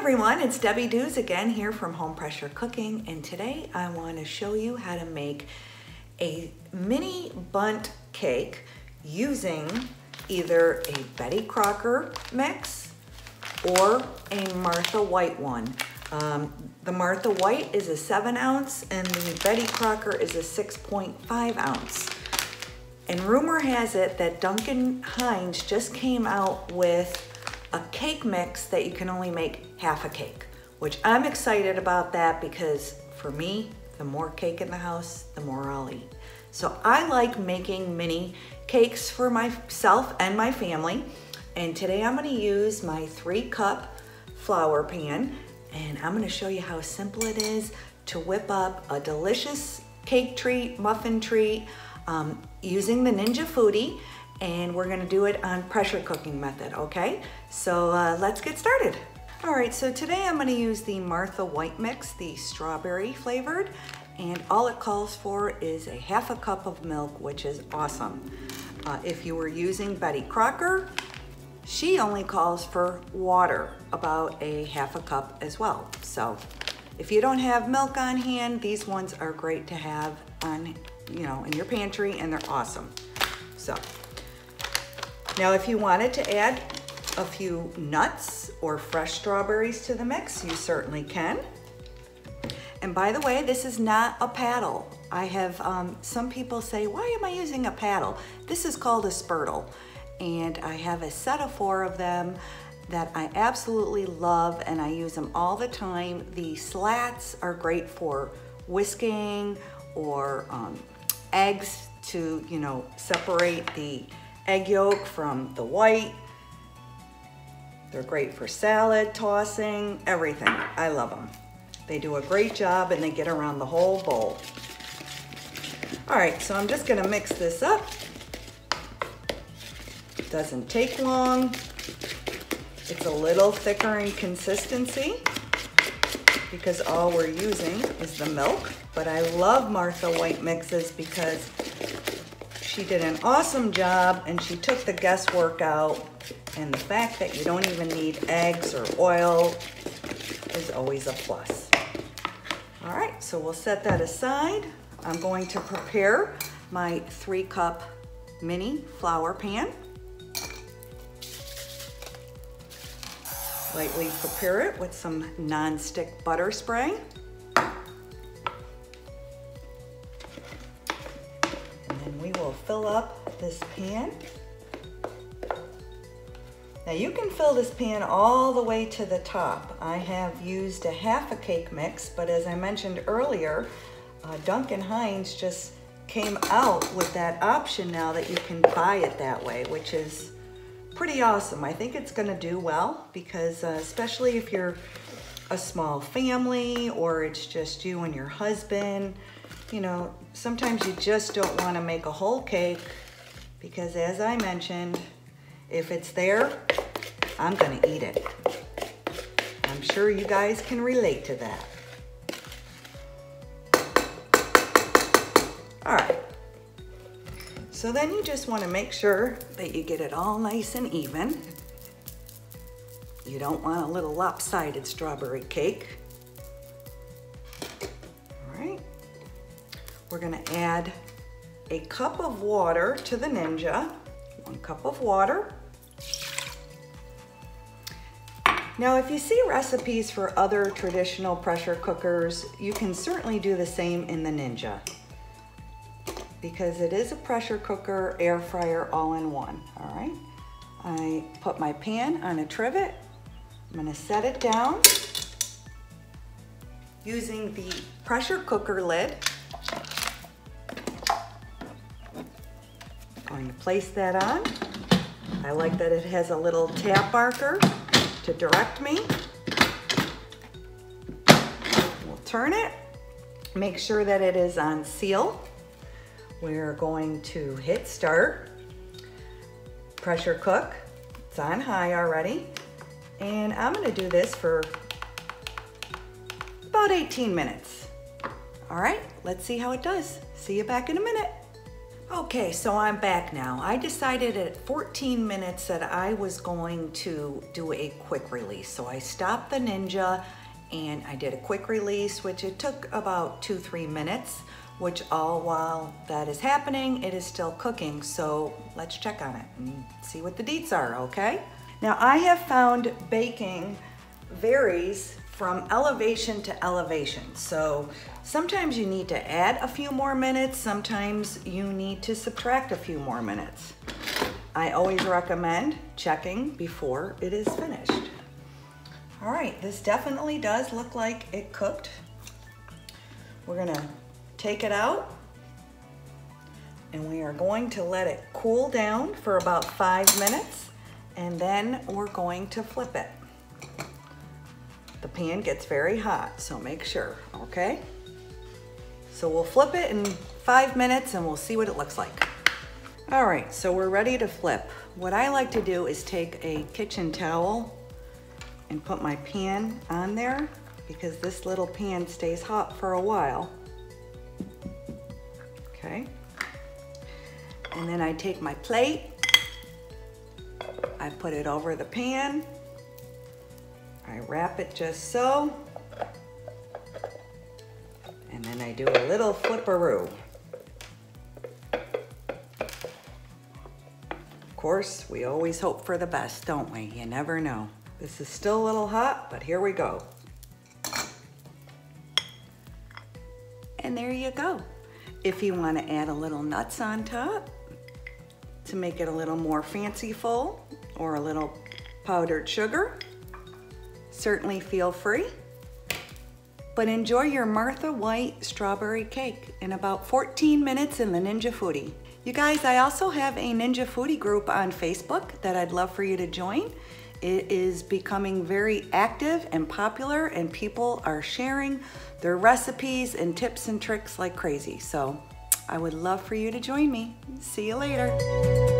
everyone, it's Debbie Dews again here from Home Pressure Cooking, and today I want to show you how to make a mini bundt cake using either a Betty Crocker mix or a Martha White one. The Martha White is a 7 ounce and the Betty Crocker is a 6.5 ounce. And rumor has it that Duncan Hines just came out with a cake mix that you can only make half a cake, which I'm excited about that because for me, the more cake in the house, the more I'll eat. So I like making mini cakes for myself and my family. And today I'm gonna use my 3-cup flour pan, and I'm gonna show you how simple it is to whip up a delicious cake treat, muffin treat, using the Ninja Foodi. And we're gonna do it on pressure cooking method, okay? So let's get started. All right, so today I'm gonna use the Martha White mix, the strawberry flavored, and all it calls for is a half a cup of milk, which is awesome. If you were using Betty Crocker, she only calls for water, about a half a cup as well. So if you don't have milk on hand, these ones are great to have on, in your pantry, and they're awesome. So. Now, if you wanted to add a few nuts or fresh strawberries to the mix, you certainly can. And by the way, this is not a paddle. I have some people say, why am I using a paddle? This is called a spurtle. And I have a set of 4 of them that I absolutely love, and I use them all the time. The slats are great for whisking or eggs to, separate the egg yolk from the white. They're great for salad, tossing, everything. I love them. They do a great job and they get around the whole bowl. All right, so I'm just gonna mix this up. It doesn't take long. It's a little thicker in consistency because all we're using is the milk. But I love Martha White mixes because she did an awesome job and she took the guesswork out, and the fact that you don't even need eggs or oil is always a plus. All right, so we'll set that aside. I'm going to prepare my 3-cup mini flour pan. Lightly prepare it with some non-stick butter spray. We will fill up this pan. Now you can fill this pan all the way to the top. I have used a half a cake mix, but as I mentioned earlier, Duncan Hines just came out with that option now that you can buy it that way, which is pretty awesome. I think it's gonna do well because especially if you're a small family or it's just you and your husband, sometimes you just don't want to make a whole cake because, as I mentioned, if it's there, I'm going to eat it. I'm sure you guys can relate to that. All right. So then you just want to make sure that you get it all nice and even. You don't want a little lopsided strawberry cake. We're gonna add a cup of water to the Ninja, 1 cup of water. Now, if you see recipes for other traditional pressure cookers, you can certainly do the same in the Ninja because it is a pressure cooker, air fryer, all in one, all right? I put my pan on a trivet. I'm gonna set it down using the pressure cooker lid. Going to place that on. I like that it has a little tap marker to direct me. We'll turn it, make sure that it is on seal. We're going to hit start, pressure cook. It's on high already. And I'm gonna do this for about 18 minutes. All right, let's see how it does. See you back in a minute. Okay, so I'm back now. I decided at 14 minutes that I was going to do a quick release. So I stopped the Ninja and I did a quick release, which it took about 2-3 minutes, which all while that is happening, it is still cooking. So let's check on it and see what the deets are, okay? Now I have found baking varies from elevation to elevation. So sometimes you need to add a few more minutes, sometimes you need to subtract a few more minutes. I always recommend checking before it is finished. All right, this definitely does look like it cooked. We're gonna take it out and we are going to let it cool down for about 5 minutes, and then we're going to flip it. The pan gets very hot, so make sure, okay? So we'll flip it in 5 minutes and we'll see what it looks like. All right, so we're ready to flip. What I like to do is take a kitchen towel and put my pan on there, because this little pan stays hot for a while. Okay. And then I take my plate, I put it over the pan, I wrap it just so, and then I do a little flipperoo. Of course, we always hope for the best, don't we? You never know. This is still a little hot, but here we go. And there you go. If you want to add a little nuts on top to make it a little more fanciful, or a little powdered sugar, certainly feel free. But enjoy your Martha White strawberry cake in about 14 minutes in the Ninja Foodi. You guys, I also have a Ninja Foodi group on Facebook that I'd love for you to join. It is becoming very active and popular, and people are sharing their recipes and tips and tricks like crazy. So I would love for you to join me. See you later.